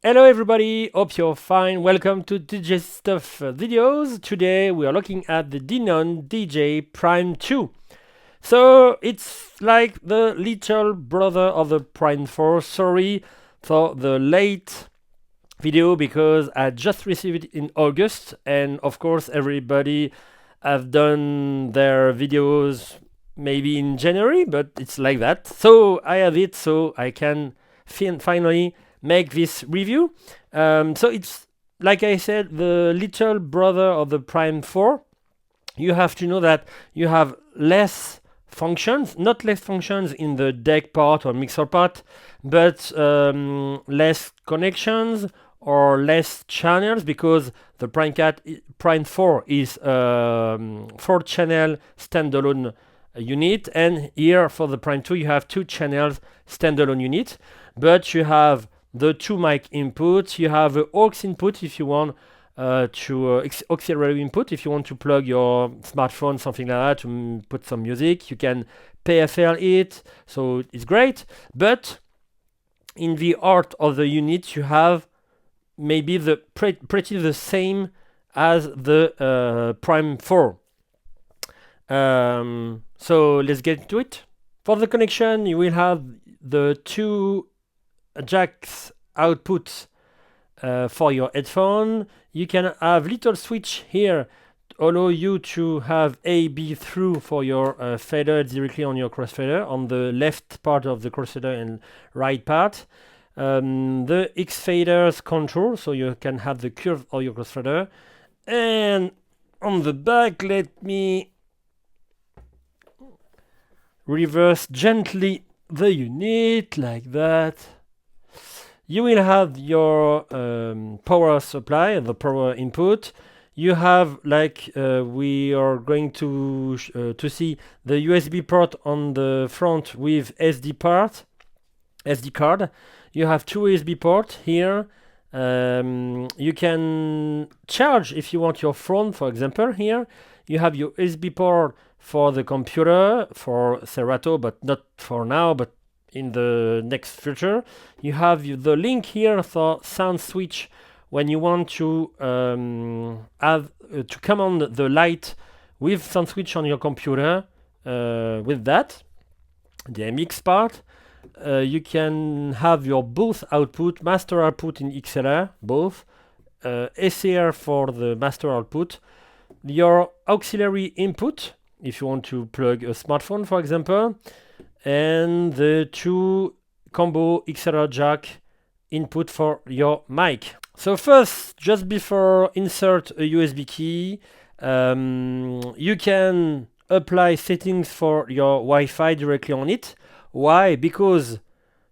Hello everybody, hope you're fine. Welcome to DJ Stuff videos. Today we are looking at the Denon DJ Prime 2. So it's like the little brother of the Prime 4. Sorry for the late video because I just received it in August, and of course everybody have done their videos maybe in January, but it's like that. So I have it so I can finally make this review. So it's like I said, the little brother of the Prime 4. You have to know that you have less functions, not less functions in the deck part or mixer part, but less connections or less channels, because the Prime 4 is 4 channel standalone unit, and here for the Prime 2 you have 2 channels standalone unit, but you have the 2 mic inputs, you have the aux input if you want auxiliary input if you want to plug your smartphone, something like that, to put some music. You can PFL it, so it's great. But in the heart of the unit, you have maybe the pretty the same as the Prime 4. So let's get to it. For the connection, you will have the 2 jacks outputs for your headphone. You can have little switch here to allow you to have A/B through for your fader directly on your crossfader, on the left part of the crossfader and right part. The X faders control, so you can have the curve of your crossfader. And on the back, let me reverse gently the unit like that. You will have your power supply, the power input. You have, like we are going to see, the USB port on the front with SD card. You have 2 USB ports here. You can charge if you want your phone, for example. Here you have your USB port for the computer, for Serato, but not for now, but in the next future. You have the link here for sound switch when you want to have to command the light with sound switch on your computer. With that, the MX part, you can have your both output, master output in XLR, both SAR for the master output, your auxiliary input if you want to plug a smartphone, for example, and the 2 combo XLR jack input for your mic. So first, just before insert a USB key, you can apply settings for your Wi-Fi directly on it. Why? Because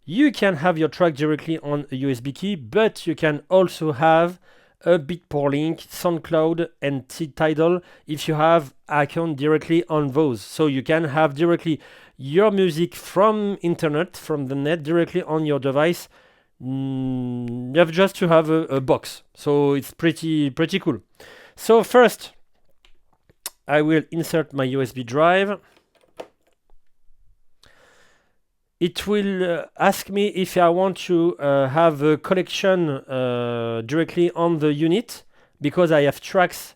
you can have your track directly on a USB key, but you can also have a BitPortlink, SoundCloud, and Tidal if you have account directly on those. So you can have directly your music from internet, from the net, directly on your device. You have just to have a box. So it's pretty cool. So first, I will insert my USB drive. It will ask me if I want to have a collection directly on the unit, because I have tracks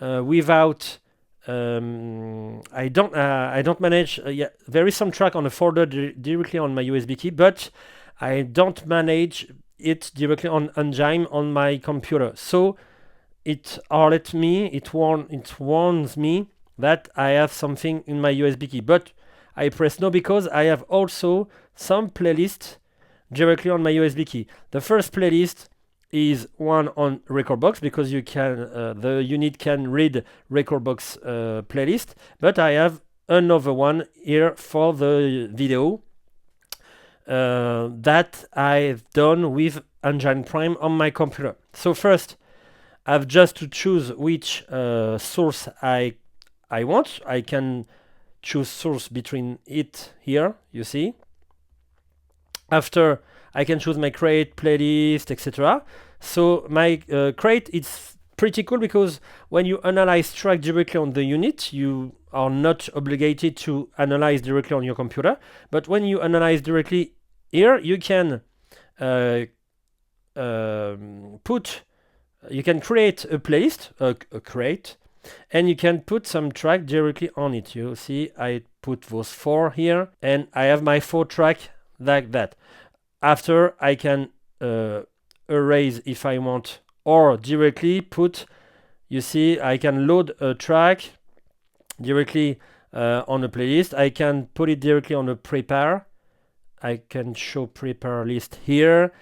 without. I don't manage. There is some track on a folder directly on my USB key, but I don't manage it directly on Engine on my computer. So it warns me that I have something in my USB key, but I press no because I have also some playlist directly on my USB key. The first playlist is one on Rekordbox, because you can the unit can read Rekordbox playlist, but I have another one here for the video that I've done with Engine Prime on my computer. So first, I have just to choose which source I want. I can choose source between it here, you see. After, I can choose my crate, playlist, etc. So my crate is pretty cool, because when you analyze track directly on the unit, you are not obligated to analyze directly on your computer. But when you analyze directly here, you can you can create a playlist, a crate, and you can put some track directly on it. You see, I put those 4 here, and I have my 4 track like that. After, I can erase if I want, or directly put, you see, I can load a track directly on a playlist. I can put it directly on a prepare. I can show prepare list here.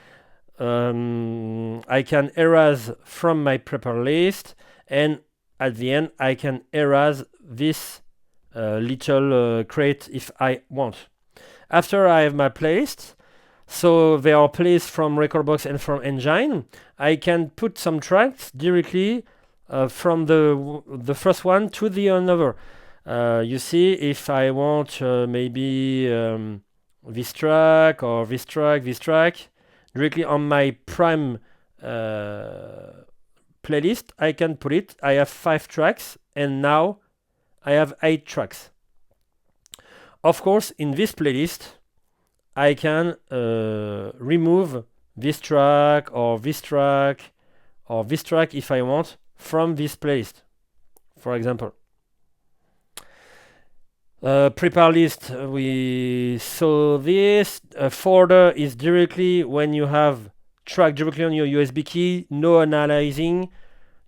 I can erase from my prepare list, and at the end I can erase this little crate if I want. After I have my playlist, so they are placed from Rekordbox and from Engine, I can put some tracks directly from the first one to the another. You see, if I want maybe this track or this track, directly on my Prime playlist, I can put it. I have 5 tracks, and now I have 8 tracks. Of course, in this playlist, I can remove this track or this track or this track if I want from this playlist, for example. Prepare list, we saw this. A folder is directly when you have track directly on your USB key, no analyzing.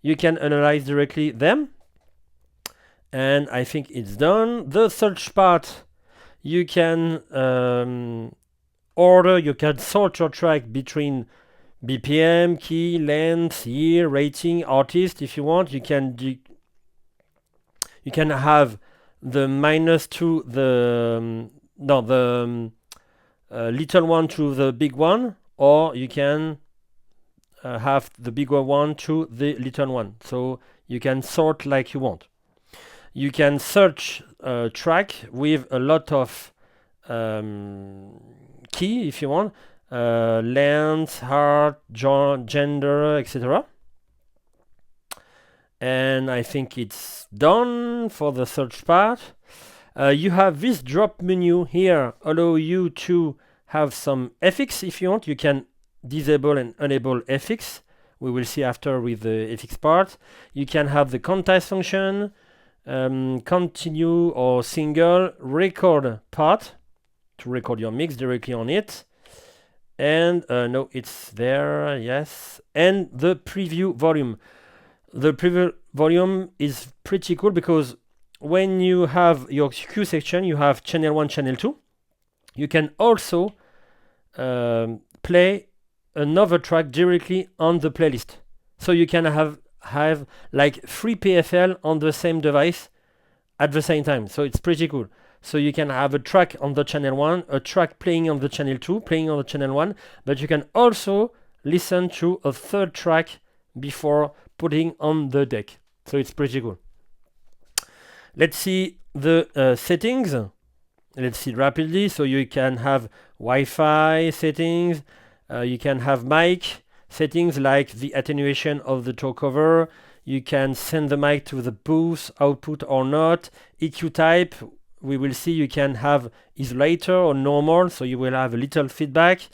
You can analyze directly them. And I think it's done. The search part, you can you can sort your track between BPM, key, length, year, rating, artist. If you want, you can have the minus to the little one to the big one, or you can have the bigger one to the little one. So you can sort like you want. You can search a track with a lot of key if you want, length, heart, gender, etc. And I think it's done for the search part. You have this drop menu here, allow you to have some FX if you want. You can disable and enable FX. We will see after with the FX part. You can have the quantize function, continue or single, record part to record your mix directly on it. And no, it's there, yes. And the preview volume. The preview volume is pretty cool because when you have your Q section, you have channel 1, channel 2. You can also play another track directly on the playlist. So you can have like 3 PFL on the same device at the same time. So it's pretty cool. So you can have a track on the channel 1, a track playing on the channel 2, playing on the channel 1, but you can also listen to a third track before putting on the deck. So it's pretty cool. Let's see the settings. Let's see rapidly. So you can have Wi-Fi settings. You can have mic settings like the attenuation of the talk cover. You can send the mic to the booth output or not. EQ type, we will see you can have isolator or normal, so you will have a little feedback.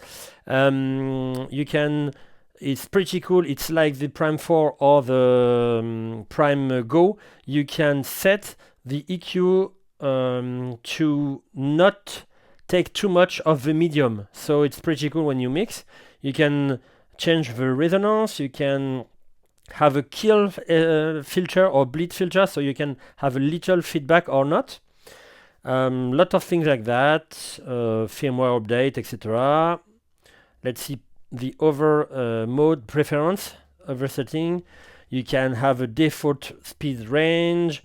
You can, it's pretty cool. It's like the Prime 4 or the Prime Go. You can set the EQ to not take too much of the medium. So it's pretty cool when you mix. You can change the resonance. You can have a kill filter or bleed filter, so you can have a little feedback or not. Lot of things like that, firmware update, etc. Let's see the other mode preference, other setting. You can have a default speed range,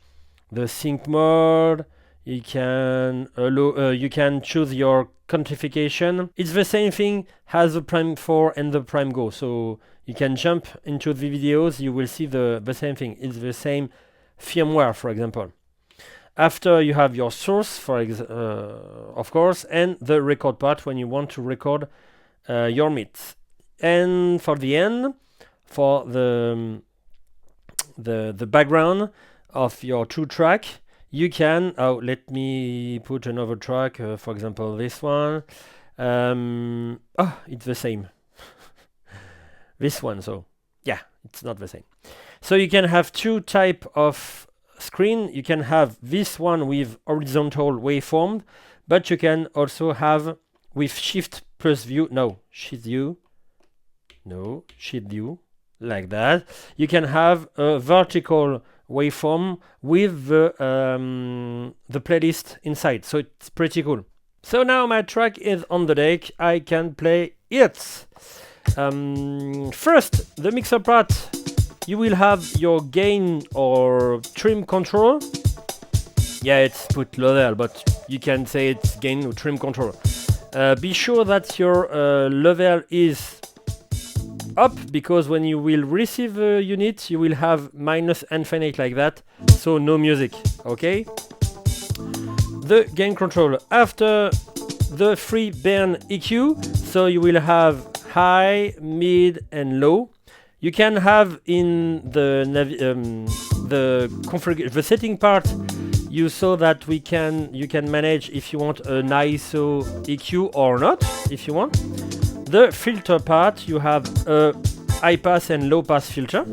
the sync mode. You can you can choose your quantification. It's the same thing as the Prime 4 and the Prime Go. So you can jump into the videos. You will see the same thing. It's the same firmware, for example. After you have your source, of course, and the record part when you want to record your mix. And for the end, for the background of your 2-track, you can, let me put another track, for example, this one. It's the same. this one. So yeah, it's not the same. So you can have two type of screen. You can have this one with horizontal waveform, but you can also have with shift plus view. No, shift view. No, shift view. Like that. You can have a vertical waveform with the playlist inside. So it's pretty cool. So now my track is on the deck. I can play it. First, the mixer part. You will have your gain or trim control. Yeah, it's put level, but you can say it's gain or trim control. Be sure that your level is up, because when you will receive a unit, you will have minus infinite like that, so no music, okay? The gain control after the free burn EQ, so you will have high, mid, and low. You can have in the setting part. You saw that you can manage if you want an ISO EQ or not, if you want. The filter part, you have a high pass and low pass filter.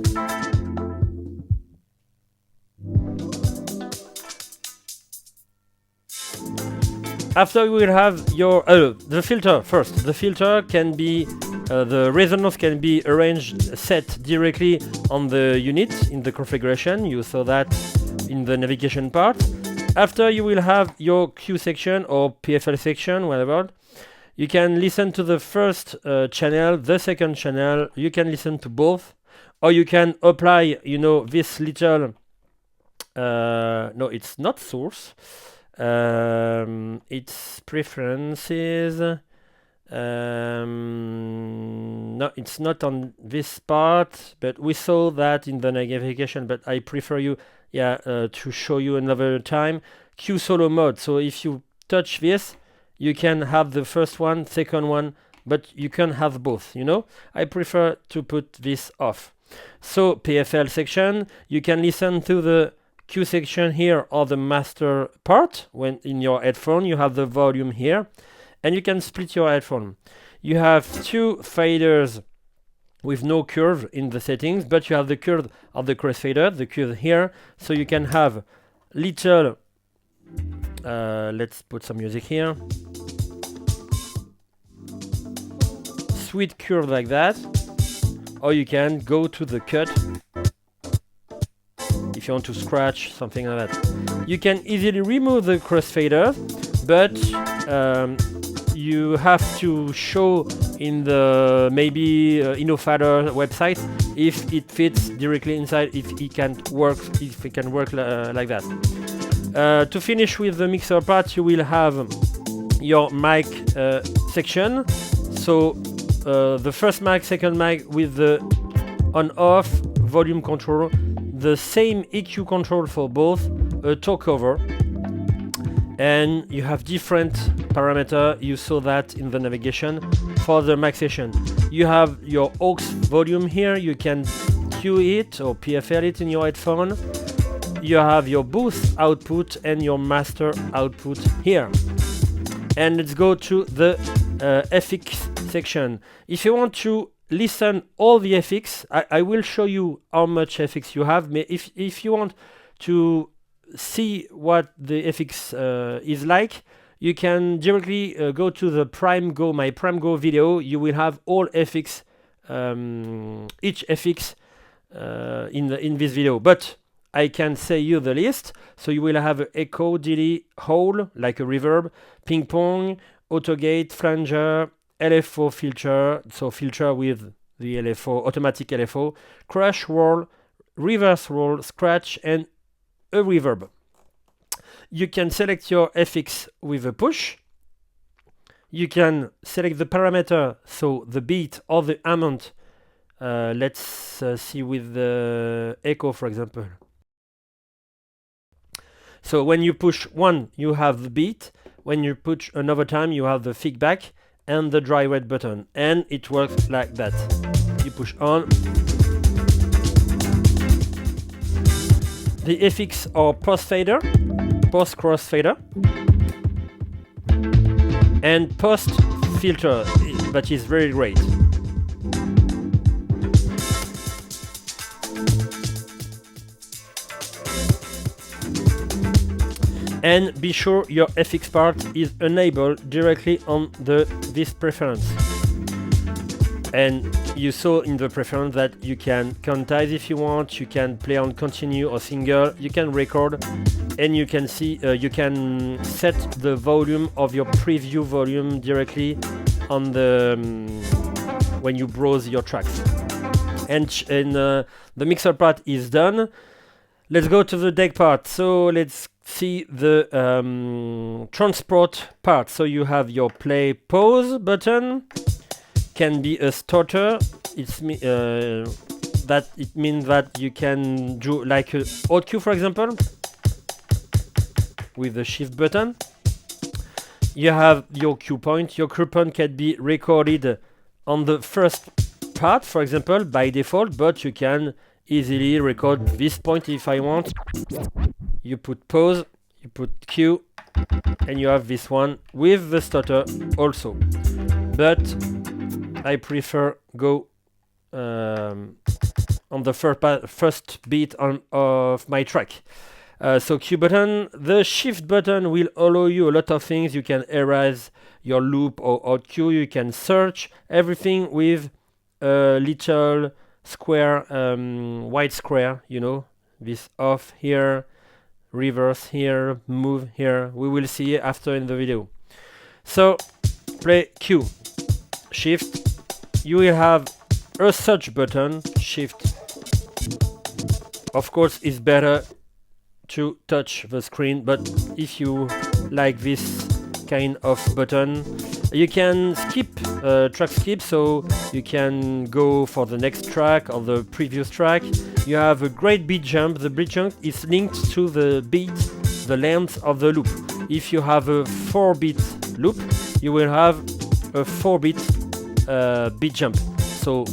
After you will have your the filter first. The filter can be the resonance can be arranged set directly on the unit in the configuration. You saw that in the navigation part. After you will have your Q section or PFL section, whatever. You can listen to the first channel, the second channel. You can listen to both, or you can apply, this little. No, it's not source. It's preferences. No, it's not on this part, but we saw that in the navigation, but I prefer to show you another time. Q solo mode. So if you touch this, you can have the first one, second one, but you can have both, I prefer to put this off. So PFL section, you can listen to the Q section here or the master part. When in your headphone, you have the volume here, and you can split your headphone. You have two faders with no curve in the settings, but you have the curve of the crossfader, the curve here, so you can have little, let's put some music here, sweet curve like that, or you can go to the cut if you want to scratch, something like that. You can easily remove the crossfader, but you have to show in the maybe InnoFader website if it fits directly inside, if it can work like that. To finish with the mixer part, you will have your mic section. So the first mic, second mic with the on-off volume control, the same EQ control for both, a talk over, and you have different parameter. You saw that in the navigation for the mic session. You have your aux volume here. You can Q it or PFL it in your headphone. You have your boost output and your master output here. And let's go to the FX section. If you want to listen all the FX, I will show you how much FX you have. If you want to see what the FX is like, you can directly go to the my Prime Go video. You will have all FX, each FX in this video. But I can say you the list. So you will have echo, delay, hole, like a reverb, ping pong, autogate, flanger, LFO filter, so filter with the LFO, automatic LFO, crash roll, reverse roll, scratch, and a reverb. You can select your FX with a push. You can select the parameter, so the beat or the amount. Let's see with the echo, for example. So when you push one, you have the beat. When you push another time, you have the feedback and the dry wet button, and it works like that. You push on. The FX or post fader, post crossfader, and post filter, that is very great. And be sure your FX part is enabled directly on this preference. And you saw in the preference that you can quantize if you want, you can play on continue or single, you can record, and you can see you can set the volume of your preview volume directly on the when you browse your tracks. And the mixer part is done. Let's go to the deck part. So let's see the transport part. So you have your play pause button, can be a starter. It's that it means that you can do like a hot cue, for example, with the shift button. You have your cue point. Your cue point can be recorded on the first part, for example, by default, but you can easily record this point if I want. You put pause, you put cue, and you have this one with the stutter also. But I prefer go on the first beat of my track. So cue button, the shift button will allow you a lot of things. You can erase your loop or out cue. You can search everything with a little square, white square, you know, this off here, reverse here, move here. We will see after in the video. So play cue, shift. You will have a search button, shift. Of course, it's better to touch the screen, but if you like this kind of button, you can skip track skip, so you can go for the next track or the previous track. You have a great beat jump. The beat jump is linked to the beat, the length of the loop. If you have a 4-beat loop, you will have a 4-beat beat jump, so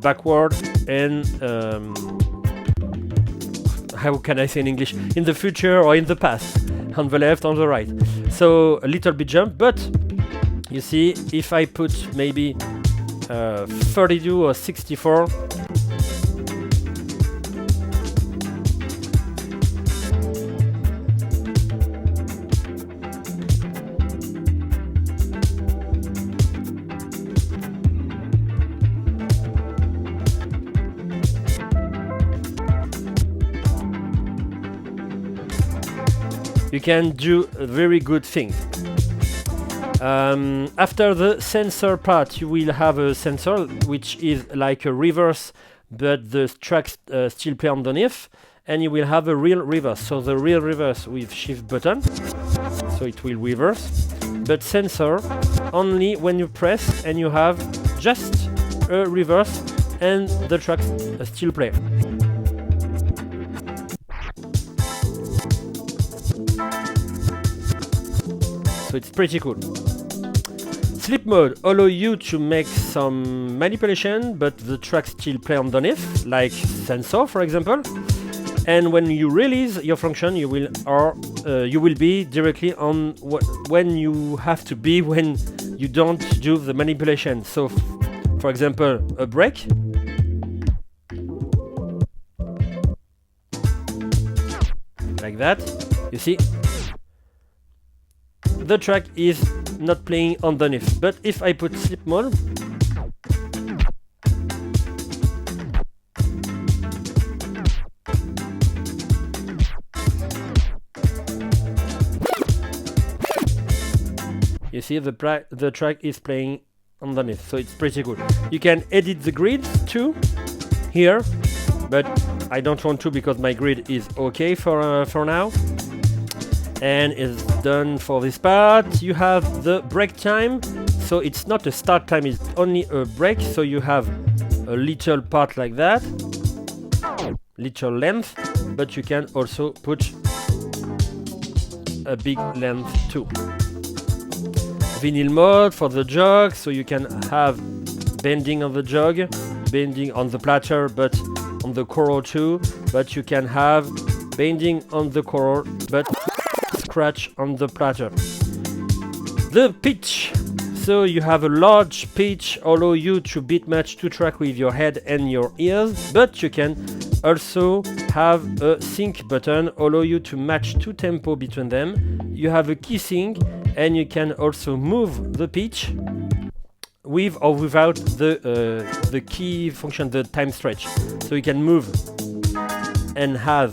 backward and how can I say in English, in the future or in the past, on the left, on the right. So a little bit jump, but you see, if I put maybe 32 or 64, you can do a very good thing. After the sensor part, you will have a sensor which is like a reverse, but the tracks still play underneath, and you will have a real reverse. So the real reverse with shift button, so it will reverse, but sensor only when you press and you have just a reverse and the tracks still play. So it's pretty cool. Sleep mode allow you to make some manipulation, but the tracks still play underneath, like sensor, for example. And when you release your function, you will be directly on when you have to be when you don't do the manipulation. So, for example, a break. Like that, you see. The track is not playing underneath, but if I put sleep mode, you see the track is playing underneath, so it's pretty good. You can edit the grid too here, but I don't want to because my grid is okay for now. And it's done for this part. You have the break time, so it's not a start time, it's only a break. So you have a little part like that, little length, but you can also put a big length too. Vinyl mode for the jog, so you can have bending on the jog, bending on the platter, but on the choral too. But you can have bending on the choral, but scratch on the platter. The pitch, so you have a large pitch, allow you to beat match two tracks with your head and your ears, but you can also have a sync button, allow you to match two tempo between them. You have a key sync, and you can also move the pitch with or without the key function, the time stretch. So you can move and have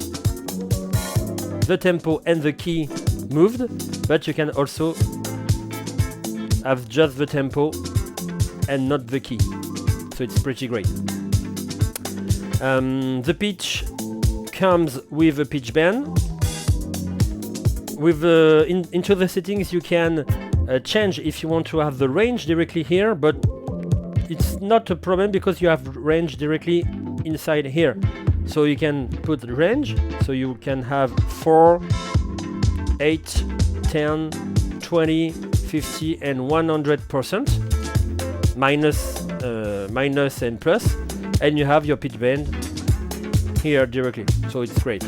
the tempo and the key moved, but you can also have just the tempo and not the key. So it's pretty great. The pitch comes with a pitch bend. With into the settings you can change if you want to have the range directly here, but it's not a problem because you have range directly inside here. So you can put range, so you can have 4, 8, 10, 20, 50 and 100%, minus and plus, and you have your pitch bend here directly, so it's great.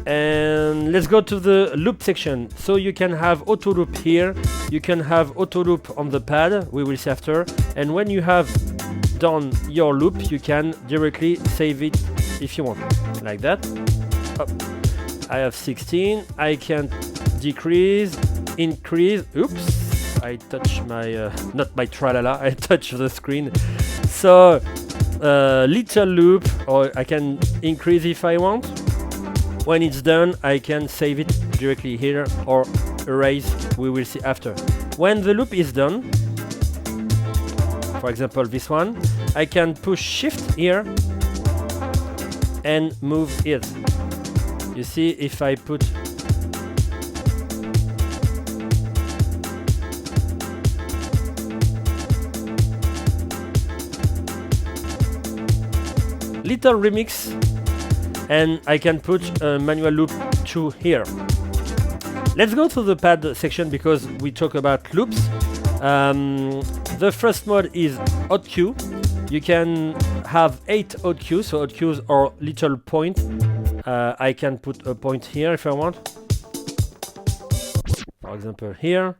And let's go to the loop section. So you can have auto loop here, you can have auto loop on the pad, we will see after, and when you have done your loop you can directly save it if you want, like that. Oh, I have 16, I can decrease, increase, oops, I touch my, not my tralala, I touch the screen. So little loop, or I can increase if I want. When it's done, I can save it directly here or erase, we will see after. When the loop is done, for example this one, I can push shift here and move it. You see, if I put little remix, and I can put a manual loop to here. Let's go to the pad section because we talk about loops. The first mode is odd cue. You can have 8 odd cues, so odd cues are little point. I can put a point here if I want. For example here.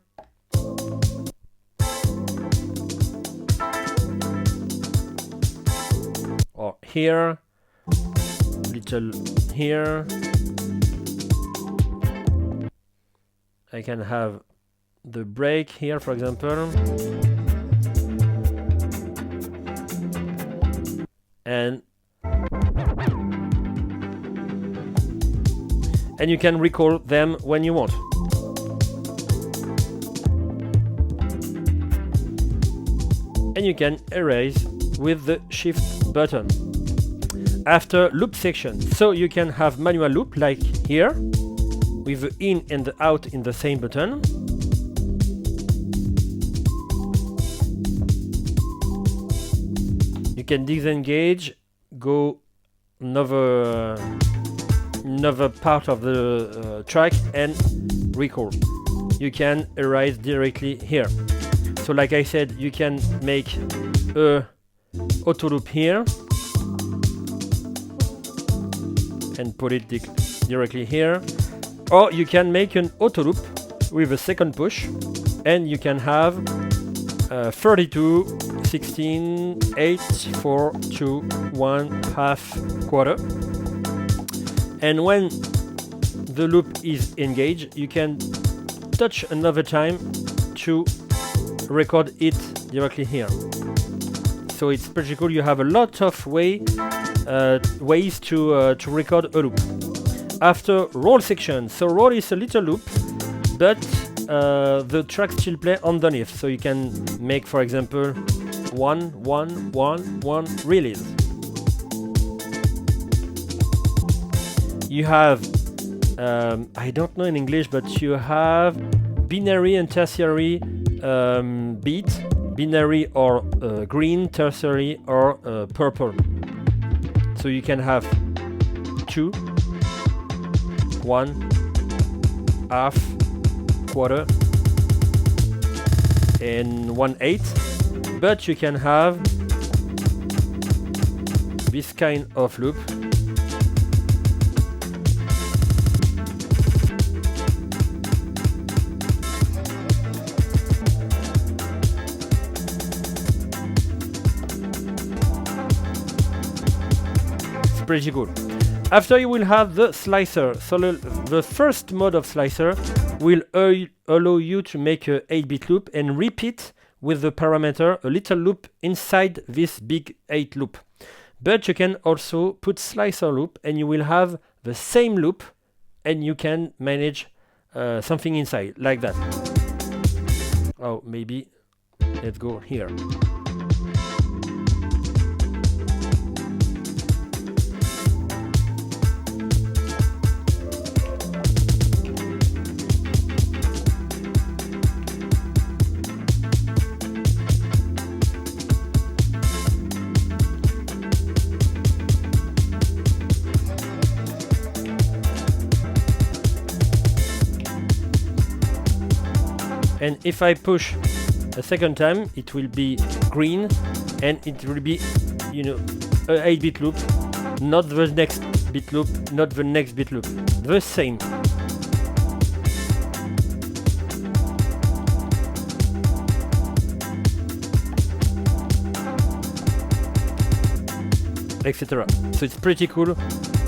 Or here. Little here. I can have the break here, for example, and you can recall them when you want. And you can erase with the shift button. After loop section, so you can have manual loop like here, with the in and the out in the same button. You can disengage, go another part of the track and recall. You can erase directly here. So like I said, you can make a auto loop here and put it directly here, or you can make an auto loop with a second push, and you can have 32, 16, 8, 4, 2, 1, half, quarter. And when the loop is engaged, you can touch another time to record it directly here. So it's pretty cool. You have a lot of ways to record a loop. After roll section, so roll is a little loop, but the track still play underneath. So you can make, for example, 1, 1, 1, 1, release. You have, I don't know in English, but you have binary and tertiary beat, binary or green, tertiary or purple. So you can have 2, 1, half, quarter, and 1/8. But you can have this kind of loop. It's pretty cool. After you will have the slicer. So the first mode of slicer will allow you to make a 8-bit loop and repeat with the parameter a little loop inside this big 8 loop. But you can also put slicer loop and you will have the same loop and you can manage something inside like that. Oh, maybe let's go here. And if I push a second time, it will be green and it will be, you know, a 8-bit loop, not the next bit loop, not the next bit loop, the same. Etc. So it's pretty cool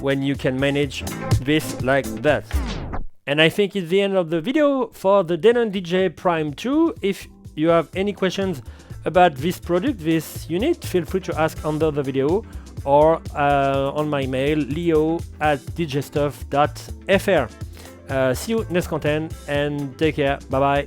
when you can manage this like that. And I think it's the end of the video for the Denon DJ Prime 2. If you have any questions about this product, this unit, feel free to ask under the video or on my mail, leo@djstuff.fr. See you next content and take care. Bye bye.